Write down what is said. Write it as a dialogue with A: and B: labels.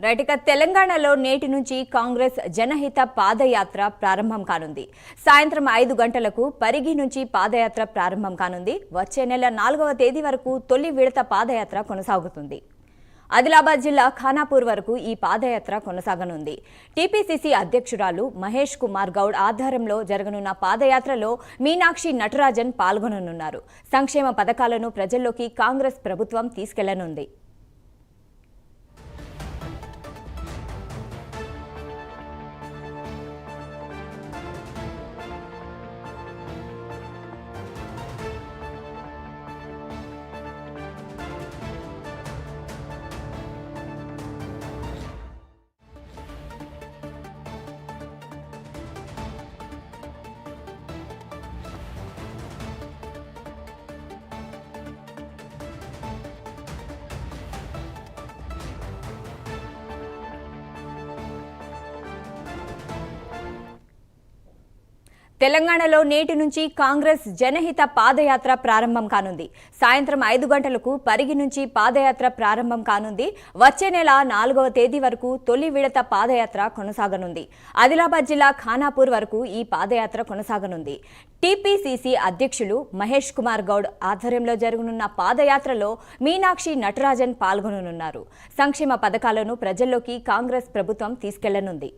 A: Right తెలంగాణలో నేటి నుంచి కాంగ్రెస్ జనహిత పాదయాత్ర ప్రారంభం కానుంది. సాయంత్రం 5 గంటలకు పరిగి నుంచి పాదయాత్ర ప్రారంభం కానుంది. వచ్చే నెల 4వ తేదీ వరకు తొలి విడత పాదయాత్ర కొనసాగుతుంది. ఆదిలాబాద్ జిల్లా ఖానాపూర్ వరకు ఈ పాదయాత్ర కొనసాగనుంది. టీపీసీసీ అధ్యక్షురాలు మహేష్ కుమార్ గౌడ్ ఆధ్వర్యంలో జరగనున్న పాదయాత్రలో మీనాక్షి నటరాజన్ పాల్గొననున్నారు. సంక్షేమ పథకాలను ప్రజల్లోకి కాంగ్రెస్ ప్రభుత్వం తీసుకెళ్లనుంది. తెలంగాణలో నేటి నుంచి కాంగ్రెస్ జనహిత పాదయాత్ర ప్రారంభం కానుంది. సాయంత్రం 5 గంటలకు పరిగి నుంచి పాదయాత్ర ప్రారంభం కానుంది. వచ్చే నెల 4వ తేదీ వరకు తొలి విడత పాదయాత్ర కొనసాగనుంది. ఆదిలాబాద్ జిల్లా ఖానాపూర్ వరకు ఈ పాదయాత్ర కొనసాగనుంది. టీపీసీసీ అధ్యక్షులు మహేష్ కుమార్ గౌడ్ ఆధ్వర్యంలో జరగనున్న పాదయాత్రలో మీనాక్షి నటరాజన్ పాల్గొననున్నారు. సంక్షేమ పథకాలను ప్రజల్లోకి కాంగ్రెస్ ప్రభుత్వం తీసుకెళ్లనుంది.